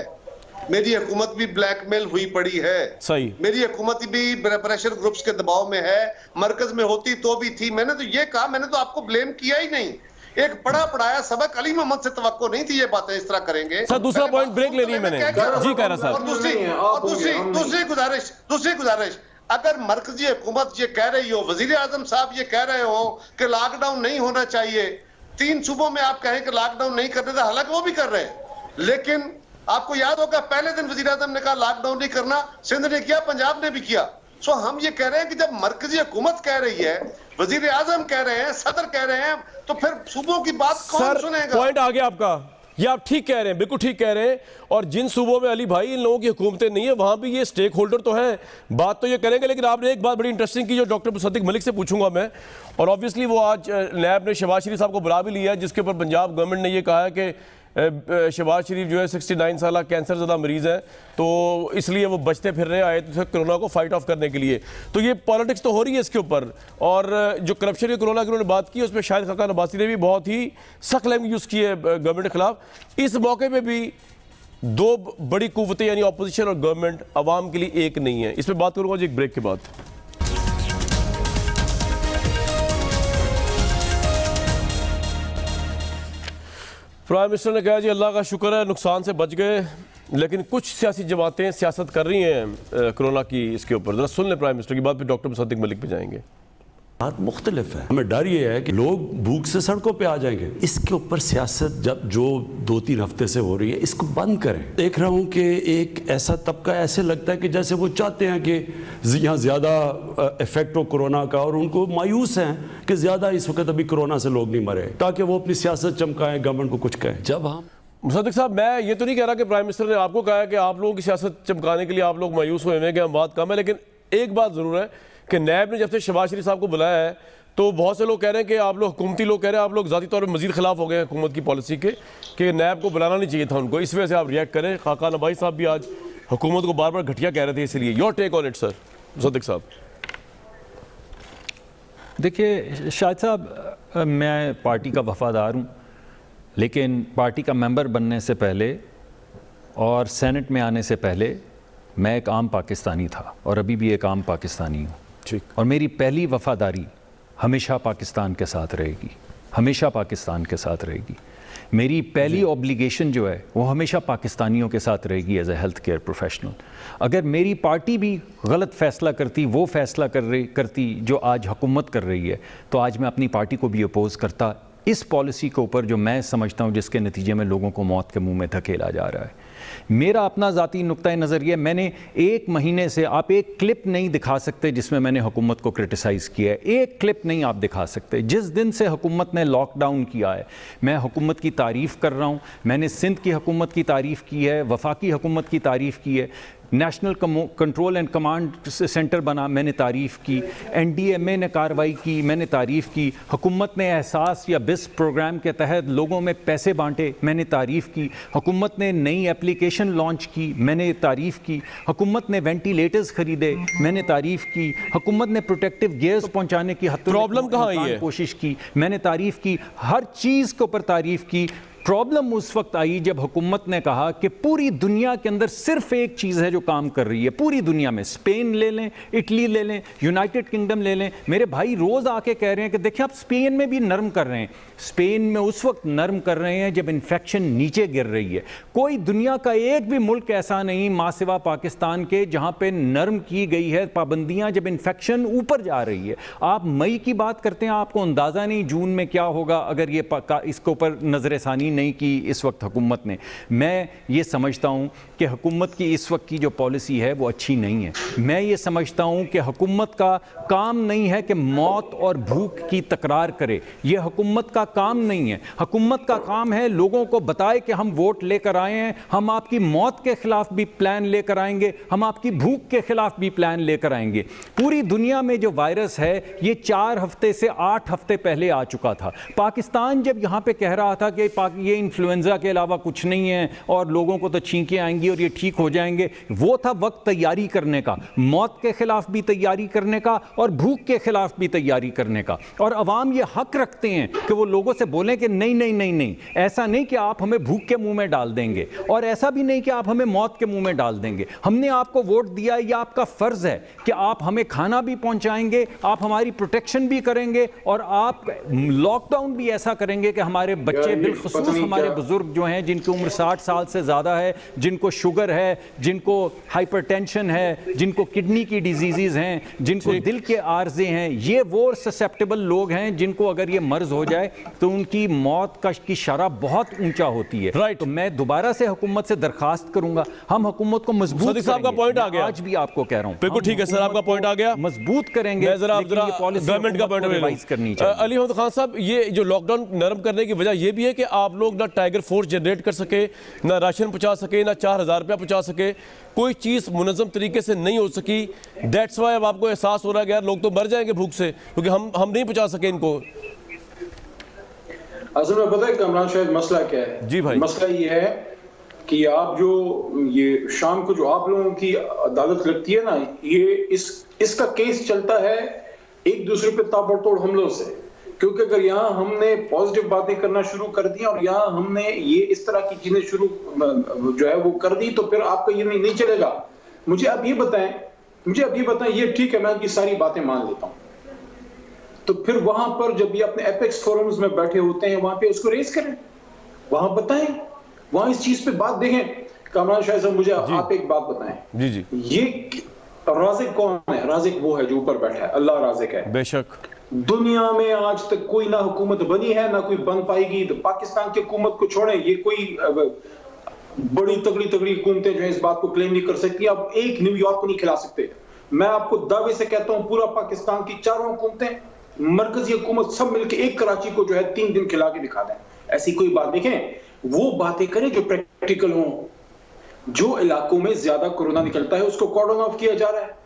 मेरी हुकूमत भी ब्लैकमेल हुई पड़ी है, सही, मेरी हुकूमत भी प्रेशर ग्रुप्स के दबाव में है, मरकज में होती तो भी थी। मैंने तो ये कहा, मैंने तो आपको ब्लेम किया ही नहीं। एक पढ़ा पढ़ाया सबक अली मोहम्मद से तवक्को नहीं थी ये बातें इस तरह करेंगे। सर दूसरा पॉइंट ब्रेक लेनी है मैंने जी कायरा साहब। और दूसरी गुजारिश, अगर मरकजी हुकूमत ये कह रही हो, वजीर आजम साहब ये कह रहे हो कि लॉकडाउन नहीं होना चाहिए, 3 सूबों में आप कहें कि लॉकडाउन नहीं करने था, हालांकि वो भी कर रहे हैं, लेकिन आपको याद होगा पहले दिन वजीर आजम ने कहा लॉकडाउन नहीं करना, सिंध ने किया, पंजाब ने भी किया। सो हम ये कह रहे हैं कि जब मरकजी हुकूमत कह रही है, वजीर आजम कह रहे हैं, सदर कह रहे हैं, तो फिर सूबों की बात कौन सुनेगा? पॉइंट आ गया आपका, ये आप ठीक कह रहे हैं, बिल्कुल ठीक कह रहे हैं। और जिन सूबों में अली भाई इन लोगों की हुकूमतें नहीं है, वहां भी ये स्टेक होल्डर तो है, बात तो ये करेंगे। लेकिन आपने एक बात बड़ी इंटरेस्टिंग की जो डॉक्टर मुसद्दिक मलिक से पूछूंगा मैं, और ऑब्वियसली वो आज नैब ने शहबाज शरीफ साहब को बुला भी लिया है, जिसके ऊपर पंजाब गवर्नमेंट ने ये कहा है कि शहबाज शरीफ जो है 69 साल कैंसर ज़्यादा मरीज हैं, तो इसलिए वो बचते फिर रहे आए थे कोरोना को फाइट ऑफ करने के लिए। तो ये पॉलिटिक्स तो हो रही है इसके ऊपर, और जो करप्शन की कोरोना की उन्होंने बात की उसमें शायद खाकान अब्बासी ने भी बहुत ही सख्त लैंग्वेज यूज़ की है गवर्नमेंट के खिलाफ। इस मौके पर भी दो बड़ी कुव्वतें यानी अपोजिशन और गवर्नमेंट आवाम के लिए एक नहीं है। इस पर बात करूँगा जी एक ब्रेक के बाद। प्राइम मिनिस्टर ने कहा जी अल्लाह का शुक्र है नुकसान से बच गए, लेकिन कुछ सियासी जमातें सियासत कर रही हैं कोरोना की इसके ऊपर। जरा सुन लें प्राइम मिनिस्टर की बात, फिर डॉक्टर मुसद्दिक मलिक पे जाएंगे। बात मुख्तलिफ है। हमें डर ये है कि लोग भूख से सड़कों पे आ जाएंगे। इसके ऊपर सियासत जब जो 2-3 हफ्ते से हो रही है, इसको बंद करें। देख रहा हूँ कि एक ऐसा तबका ऐसे लगता है कि जैसे वो चाहते हैं कि यहाँ ज़्यादा इफेक्ट हो कोरोना का, और उनको मायूस हैं कि ज़्यादा इस वक्त अभी कोरोना से लोग नहीं मरे, ताकि वो अपनी सियासत चमकाएं, गवर्नमेंट को कुछ कहें। जब हम मुसद्दिक साहब, मैं ये तो नहीं कह रहा कि प्राइम मिनिस्टर ने आपको कहा है कि आप लोगों की सियासत चमकाने के लिए आप लोग मायूस हुए हैं कि हम बात कम है, लेकिन एक बात ज़रूर है कि नैब ने जब से शहबाज शरीफ साहब को बुलाया है तो बहुत से लोग कह रहे हैं कि आप लोग हुकूमती लोग कह रहे हैं आप लोग ज़ाती तौर पर मज़ीद खिलाफ हो गए हुकूमत की पॉलिसी के कि नैब को बुलाना नहीं चाहिए था उनको। इस वजह से आप रिएक्ट करें। खाकान अब्बासी साहब भी आज हुकूमत को बार बार घटिया कह रहे थे, इसलिए your take on it sir Musaddiq साहब। देखिए शाहिद साहब, मैं पार्टी का वफादार हूँ, लेकिन पार्टी का मेंबर बनने से पहले और सेनेट में आने से पहले मैं एक आम पाकिस्तानी था और अभी भी एक आम पाकिस्तानी हूँ। ठीक। और मेरी पहली वफादारी हमेशा पाकिस्तान के साथ रहेगी, हमेशा पाकिस्तान के साथ रहेगी। मेरी पहली ऑब्लिगेशन जो है वो हमेशा पाकिस्तानियों के साथ रहेगी as a health care professional. अगर मेरी पार्टी भी गलत फ़ैसला करती, वो फ़ैसला करती जो आज हुकूमत कर रही है, तो आज मैं अपनी पार्टी को भी अपोज़ करता इस पॉलिसी के ऊपर जो मैं समझता हूँ जिसके नतीजे में लोगों को मौत के मुंह में धकेला जा रहा है। मेरा अपना ज़ाती नुक्ता नज़र ये, मैंने 1 महीने से आप एक क्लिप नहीं दिखा सकते जिसमें मैंने हुकूमत को क्रिटिसाइज़ किया है। एक क्लिप नहीं आप दिखा सकते। जिस दिन से हुकूमत ने लॉकडाउन किया है मैं हुकूमत की तारीफ़ कर रहा हूँ। मैंने सिंध की हुकूमत की तारीफ़ की है, वफाकी हुकूमत की तारीफ़ की है, national control and command centre बना, मैंने तारीफ़ की, NDMA ने कार्रवाई की, मैंने तारीफ़ की, हुकूमत ने एहसास या बिस प्रोग्राम के तहत लोगों में पैसे बांटे, मैंने तारीफ़ की, हुकूमत ने नई एप्लीकेशन लॉन्च की, मैंने तारीफ़ की, हुकूमत ने वेंटिलेटर्स ख़रीदे, मैंने तारीफ़ की, हुकूमत ने प्रोटेक्टिव गियर्स पहुँचाने की हद प्रॉब्लम कहाँ आई है? कोशिश की, मैंने तारीफ़ की, हर चीज़ के ऊपर तारीफ़ की। प्रॉब्लम उस वक्त आई जब हुकूमत ने कहा कि पूरी दुनिया के अंदर सिर्फ एक चीज़ है जो काम कर रही है पूरी दुनिया में। स्पेन ले लें, इटली ले लें, यूनाइटेड किंगडम ले लें। मेरे भाई रोज़ आके कह रहे हैं कि देखिए आप स्पेन में भी नरम कर रहे हैं। स्पेन में उस वक्त नरम कर रहे हैं जब इन्फेक्शन नीचे गिर रही है। कोई दुनिया का एक भी मुल्क ऐसा नहीं माँ सिवा पाकिस्तान के जहाँ पे नरम की गई है पाबंदियाँ जब इन्फेक्शन ऊपर जा रही है। आप मई की बात करते हैं, आपको अंदाज़ा नहीं जून में क्या होगा अगर ये इसके ऊपर नज़रसानी नहीं की इस वक्त हुकूमत ने। मैं ये समझता हूँ कि हुकूमत की इस वक्त की जो पॉलिसी है वो अच्छी नहीं है। मैं ये समझता हूँ कि हुकूमत का काम नहीं है कि मौत और भूख की तकरार करे, ये हुकूमत का काम नहीं है। हुकूमत का काम है लोगों को बताए कि हम वोट लेकर आए हैं, हम आपकी मौत के खिलाफ भी प्लान लेकर आएंगे, हम आपकी भूख के खिलाफ भी प्लान लेकर आएंगे। पूरी दुनिया में जो वायरस है ये 4 हफ्ते से 8 हफ्ते पहले आ चुका था। पाकिस्तान जब यहाँ पे कह रहा था कि ये इन्फ्लुएंजा के अलावा कुछ नहीं है और लोगों को तो छींकें आएंगी और ये ठीक हो जाएंगे, वो था वक्त तैयारी करने का, मौत के खिलाफ भी तैयारी करने का और भूख के खिलाफ भी तैयारी करने का। और अवाम ये हक रखते हैं कि वो लोगों से बोलें कि नहीं नहीं नहीं नहीं, ऐसा नहीं कि आप हमें भूख के मुंह में डाल देंगे और ऐसा भी नहीं कि आप हमें मौत के मुंह में डाल देंगे। हमने आपको वोट दिया, ये आपका फर्ज है कि आप हमें खाना भी पहुंचाएंगे, आप हमारी प्रोटेक्शन भी करेंगे और आप लॉकडाउन भी ऐसा करेंगे कि हमारे बच्चे, बिलखुसूस हमारे बुजुर्ग जो हैं जिनकी उम्र 60 साल से ज़्यादा है, जिनको शुगर है, जिनको हाइपरटेंशन है, जिनको किडनी की डिजीज़ हैं, जिनको दिल के आर्जे हैं, ये वो ससेप्टेबल लोग हैं जिनको अगर ये मर्ज हो जाए तो उनकी मौत की शरह बहुत ऊंचा होती है। राइट। तो मैं दोबारा से हुकूमत से दरखास्त करूंगा, हम हुकूमत को मजबूत सदीक साहब का पॉइंट आ गया, आज भी आपको कह रहा हूं बिल्कुल ठीक है सर, आपका पॉइंट आ गया, मजबूत करेंगे। गवर्नमेंट का पॉइंट रिवाइज करनी चाहिए। अली अहमद खान साहब, ये जो लॉकडाउन नरम करने की वजह ये भी है कि आप लोग ना टाइगर फोर्स जनरेट कर सके, ना राशन पहुंचा सके, ना 4000 रुपया पहुंचा सके, कोई चीज मुनज़्ज़म तरीके से नहीं हो सकी। दैट्स वाई अब आपको एहसास हो रहा है कि यार लोग तो मर जाएंगे भूख से क्योंकि हम नहीं पहुंचा सके इनको। असल में पता है कमरान शायद मसला क्या है? जी भाई, मसला ये है कि आप जो ये शाम को जो आप लोगों की अदालत लगती है ना, ये इसका केस चलता है एक दूसरे पे ताबड़तोड़ हमलों से, क्योंकि अगर यहाँ हमने पॉजिटिव बातें करना शुरू कर दी और यहाँ हमने ये इस तरह की चीजें शुरू जो है वो कर दी तो फिर आपका ये नहीं चलेगा। मुझे आप ये बताएं, ये ठीक है मैं आपकी सारी बातें मान लेता हूँ, तो फिर वहां पर जब ये अपने एपेक्स फोरम्स में बैठे होते हैं वहां पे उसको रेज करें, वहां बताएं, वहां इस चीज पे बात देखें। कामरान शाह साहब मुझे आप एक बात बताएं, जी जी, ये राज़िक कौन है? राज़िक वो है जो ऊपर बैठा है, अल्लाह राज़िक है। बेशक दुनिया में आज तक कोई ना हुकूमत बनी है ना कोई बन पाएगी। तो पाकिस्तान की हुकूमत को छोड़े, ये कोई बड़ी तगड़ी हुकूमतें जो है इस बात को क्लेम नहीं कर सकती। आप एक न्यूयॉर्क को नहीं खिला सकते। मैं आपको दावे से कहता हूं पूरा पाकिस्तान की चारों हुकूमतें, मरकजी हुकूमत सब मिलकर एक कराची को जो है 3 दिन खिला के दिखा दें। ऐसी कोई बात देखें, वो बातें करें जो प्रैक्टिकल हों। जो इलाकों में ज्यादा कोरोना निकलता है उसको कॉर्डन ऑफ किया जा रहा है,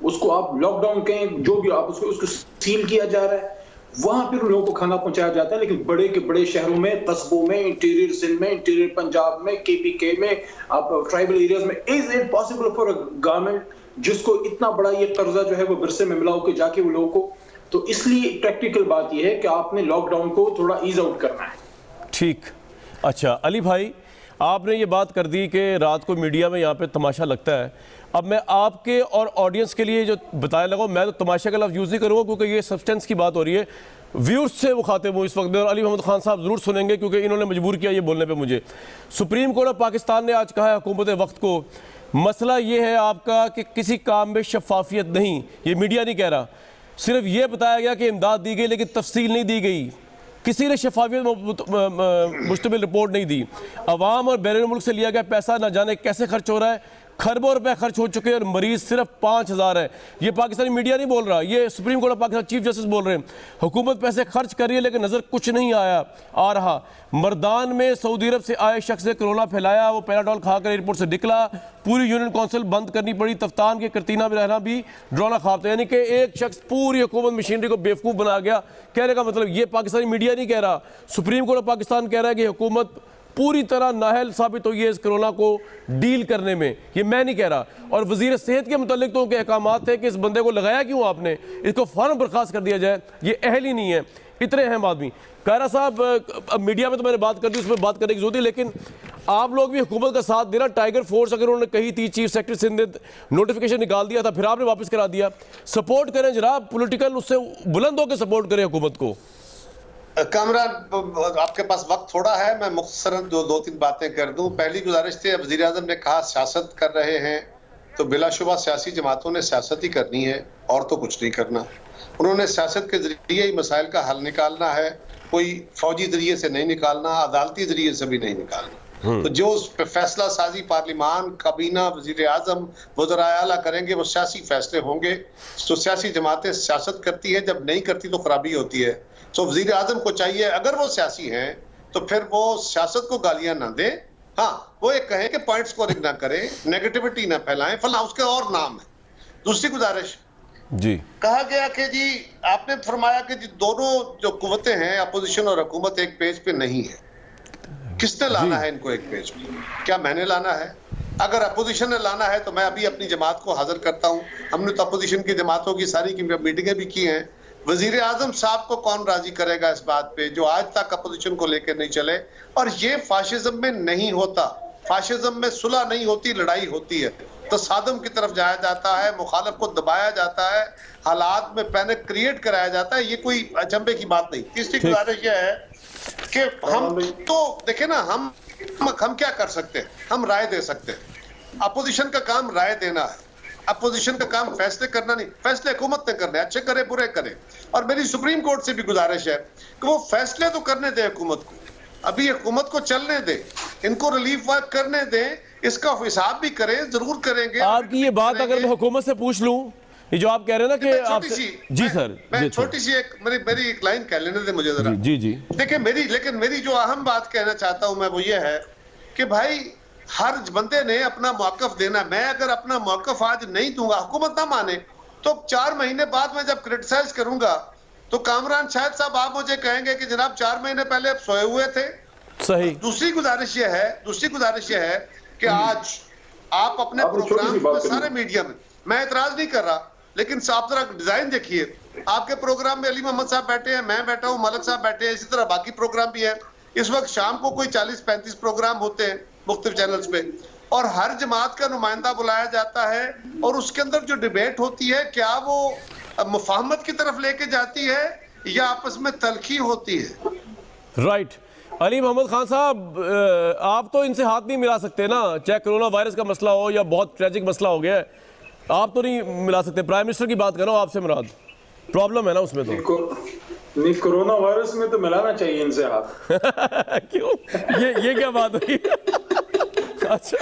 उसको आप लॉकडाउन कहें, जो भी आप उसको सील किया जा रहा है, वहां पर लोगों को खाना पहुंचाया जाता है। लेकिन बड़े के बड़े शहरों में, कस्बों में, इंटीरियर सिंध में, इंटीरियर पंजाब में, केपीके में, आप ट्राइबल एरियाज में, is it possible for a government जिसको इतना बड़ा ये कर्जा जो है वो विरसे में मिला होकर जाके वो लोगों को, तो इसलिए प्रैक्टिकल बात यह है कि आपने लॉकडाउन को थोड़ा ईज आउट करना है। ठीक, अच्छा अली भाई, आपने ये बात कर दी कि रात को मीडिया में यहाँ पे तमाशा लगता है। अब मैं आपके और ऑडियंस के लिए जो बताने लगा, मैं तो तमाशा का लफ्ज़ यूज़ नहीं करूँगा क्योंकि ये सब्सटेंस की बात हो रही है, व्यूज़ से वो खाते हूँ इस वक्त में, और अली अहमद खान साहब ज़रूर सुनेंगे क्योंकि इन्होंने मजबूर किया ये बोलने पे मुझे। सुप्रीम कोर्ट ऑफ पाकिस्तान ने आज कहा है हुकूमत वक्त को, मसला ये है आपका कि किसी काम में शफाफियत नहीं, ये मीडिया नहीं कह रहा, सिर्फ ये बताया गया कि इमदाद दी गई लेकिन तफसील नहीं दी गई, किसी ने शफाफियत मुश्तमिल रिपोर्ट नहीं दी। अवाम और बैरून मुल्क से लिया गया पैसा न जाने कैसे खर्च हो रहा है, खरबों रुपए खर्च हो चुके हैं और मरीज सिर्फ 5000 है। ये पाकिस्तानी मीडिया नहीं बोल रहा, ये supreme court of Pakistan chief justice बोल रहे हैं। हुकूमत पैसे खर्च कर रही है लेकिन नज़र कुछ नहीं आ रहा। मर्दान में सऊदी अरब से आए शख्स ने कोरोना फैलाया, वो पैराडोल खाकर एयरपोर्ट से निकला, पूरी यूनियन काउंसिल बंद करनी पड़ी। तफ्तान के करतीना में रहना भी डरावना ख्वाब था, यानी कि एक शख्स पूरी हुकूमत मशीनरी को बेवकूफ़ बना गया। कहने का मतलब ये पाकिस्तानी मीडिया नहीं कह रहा, सुप्रीम कोर्ट ऑफ पाकिस्तान कह रहा है कि हुकूमत पूरी तरह नाअहल साबित हुई है इस कोरोना को डील करने में, ये मैं नहीं कह रहा। और वज़ीर सेहत के मुतालिक तो उनके अहकामात थे कि इस बंदे को लगाया क्यों आपने, इसको फ़ौरन बर्खास्त कर दिया जाए, ये अहल ही नहीं है, इतने अहम आदमी। कायरा साहब, अब मीडिया में तो मैंने बात कर दी, उसमें बात करने की जरूरत है, लेकिन आप लोग भी हुकूमत का साथ देना। टाइगर फोर्स अगर उन्होंने कही थी, चीफ सेक्रेटरी सिंध ने नोटिफिकेशन निकाल दिया था, फिर आपने वापस करा दिया। सपोर्ट करें जरा, पॉलिटिकल उससे बुलंद होकर सपोर्ट करें हुकूमत को। कामरान, आपके पास वक्त थोड़ा है, मैं मुख्तसरन जो 2-3 बातें कर दूं। पहली गुजारिश थी, वज़ीर आज़म ने कहा सियासत कर रहे हैं, तो बिलाशुबा सियासी जमातों ने सियासत ही करनी है और तो कुछ नहीं करना। उन्होंने सियासत के जरिए ही मसाइल का हल निकालना है, कोई फौजी जरिए से नहीं निकालना, अदालती जरिए से भी नहीं निकालना। तो जो उस पे फैसला साजी पार्लिमान, काबीना, वजीर आजम, वज़राए आला करेंगे वो सियासी फैसले होंगे। तो सियासी जमातें सियासत करती है, जब नहीं करती तो खराबी होती है। तो वजीर आजम को चाहिए, अगर वो सियासी हैं तो फिर वो सियासत को गालियां ना दे, हाँ वो ये कहें कि पॉइंट स्कोरिंग ना करें, नेगेटिविटी ना फैलाएं, फला उसके और नाम है। दूसरी गुजारिश, जी कहा गया कि जी आपने फरमाया कि जी दोनों जो कुव्वतें हैं, अपोजिशन और हुकूमत, एक पेज पे नहीं है। किसने लाना है इनको एक पेज पे? क्या मैंने लाना है? अगर अपोजिशन ने लाना है तो मैं अभी अपनी जमात को हाजिर करता हूं। हमने तो अपोजिशन की जमातों की सारी की मीटिंगें भी की हैं। वजीर आजम साहब को कौन राजी करेगा इस बात पे जो आज तक अपोजिशन को लेकर नहीं चले? और ये फाशिज्म में नहीं होता, फाशिज्म में सुलह नहीं होती, लड़ाई होती है। तसादम की तरफ जाया जाता है, मुखालिफ को दबाया जाता है, हालात में पैनिक क्रिएट कराया जाता है। ये कोई अचंभे की बात नहीं। तीसरी गुजारिश यह है कि हम तो देखें ना, हम क्या कर सकते हैं? हम राय दे सकते हैं। अपोजिशन का काम राय देना है, अपोजिशन का काम फैसले करना नहीं। फैसले हुकूमत ने करने, अच्छे करे बुरे करे। और मेरी सुप्रीम कोर्ट से भी गुजारिश है कि वो फैसले तो करने दे हुकूमत को, अभी हुकूमत को चलने दे, इनको रिलीफ वर्क करने दे, इसका हिसाब भी करें, जरूर करेंगे। आपकी ये बात अगर मैं हुकूमत से पूछ लूं, ये जो आप कह रहे हैं ना कि आप जी सर, मैं छोटी सी एक मेरी एक लाइन कह लेने दे मुझे जरा। जी जी देखिए मेरी जो अहम बात कहना चाहता हूं मैं वो ये है कि भाई हर बंदे ने अपना मौकफ देना। मैं अगर अपना मौकफ आज नहीं दूंगा, हुकूमत ना माने, तो 4 महीने बाद मैं जब क्रिटिसाइज करूंगा तो कामरान शाहिद साहब आप मुझे कहेंगे कि जनाब 4 महीने पहले आप सोए हुए थे। सही। दूसरी गुजारिश ये है कि आज आप अपने प्रोग्राम में सारे मीडिया में, मैं एतराज नहीं कर रहा, लेकिन आप जरा डिजाइन देखिए। आपके प्रोग्राम में अली मोहम्मद साहब बैठे हैं, मैं बैठा हूं, मलक साहब बैठे हैं, इसी तरह बाकी प्रोग्राम भी है। इस वक्त शाम को कोई 40-35 प्रोग्राम होते हैं मुख्तलिफ चैनल्स पे, और हर जमात का नुमाइंदा बुलाया जाता है, और उसके अंदर जो डिबेट होती है क्या वो मुफाहमत की तरफ लेके जाती है या आपस में तलखी होती है? राइट। अली मोहम्मद खान साहब, आप तो इनसे हाथ नहीं मिला सकते ना, चाहे कोरोना वायरस का मसला हो या बहुत ट्रेजिक मसला हो गया है, आप तो नहीं मिला सकते। प्राइम मिनिस्टर की बात कर रहा हूं आपसे, मुराद प्रॉब्लम है ना उसमें। तो नहीं, कोरोना वायरस में तो मिलाना चाहिए इनसे हाथ। क्यों? ये क्या बात हुई? अच्छा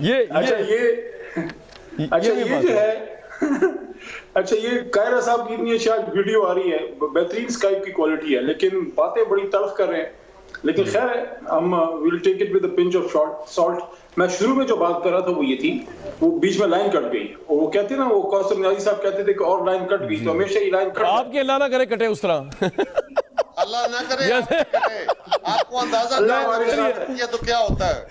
ये जो है अच्छा, ये कायरा साहब की इतनी अच्छी वीडियो आ रही है, बेहतरीन स्काइप की क्वालिटी है, लेकिन बातें बड़ी तल्ख कर रहे हैं। लेकिन खैर है, हम will take it with a pinch of salt. मैं शुरू में जो बात कर रहा था वो ये थी, वो बीच में लाइन कट गई, और वो कहते ना, वो कौसर नियाज़ी साहब कहते थे कि और लाइन कट गई, तो हमेशा ही लाइन कट। आपके अल्लाह ना करे कटे उस तरह। अल्लाह ना करे आपको अंदाजा ये तो क्या होता है।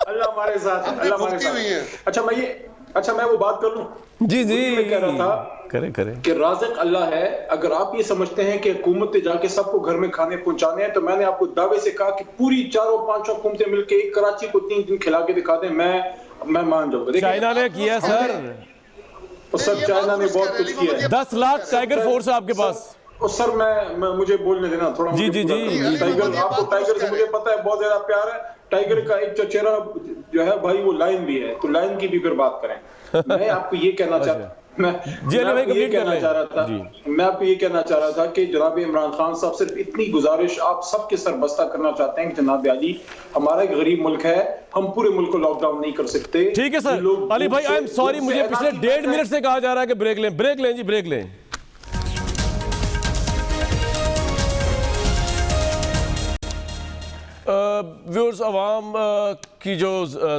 अल्लाह हमारे साथ, अल्लाह हमारे साथ। अच्छा मैं वो बात कर लूं। जी मैं कह रहा था करे कि राज़िक अल्लाह है। अगर आप ये समझते हैं कि हुकूमत जाके सबको घर में खाने पहुंचाने हैं, तो मैंने आपको दावे से कहा कि पूरी 4-5 हुकूमतें मिलकर एक कराची को 3 दिन खिला के दिखा दें, मैं मान जाऊंगा। चाइना ने किया सर, चाइना ने बहुत कुछ किया है। 10 लाख टाइगर फोर्स है आपके पास। सर मैं मुझे बोलने देना थोड़ा। जी टाइगर, आपको टाइगर से मुझे पता है बहुत ज्यादा प्यार है। टाइगर का एक चचेरा जो है भाई, वो लाइन भी है, तो लाइन की भी फिर बात करें। मैं आपको ये कहना चाहता मैं आपको ये कहना चाह रहा था कि जनाब इमरान खान साहब, सिर्फ इतनी गुजारिश आप सबके सरबस्ता करना चाहते हैं कि जनाब अली, हमारा एक गरीब मुल्क है, हम पूरे मुल्क को लॉकडाउन नहीं कर सकते। ठीक है सर। अली भाई आई एम सॉरी, मुझे पिछले 1.5 मिनट से कहा जा रहा है कि ब्रेक लें जी, ब्रेक लें। व्यूअर्स, आवाम की जो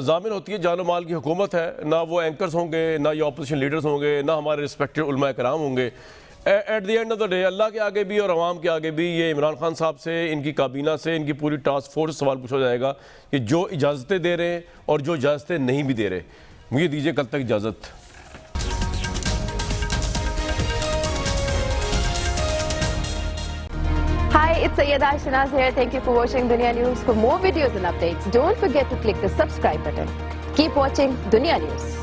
ज़ामिन होती है जानो माल की हुकूमत है, ना वो एंकर्स होंगे, ना ये ऑपोजिशन लीडर्स होंगे, ना हमारे रिस्पेक्टेड उलमाए कराम होंगे। At the end of the day अल्लाह के आगे भी और आवाम के आगे भी ये इमरान खान साहब से, इनकी काबीना से, इनकी पूरी टास्क फोर्स से सवाल पूछा जाएगा कि जो इजाज़तें दे रहे हैं और जो इजाज़तें नहीं भी दे रहे। मुझे दीजिए कल तक इजाज़त। Hi, it's Sayyeda Shanaz here. Thank you for watching Dunya News. For more videos and updates, don't forget to click the subscribe button. Keep watching Dunya News.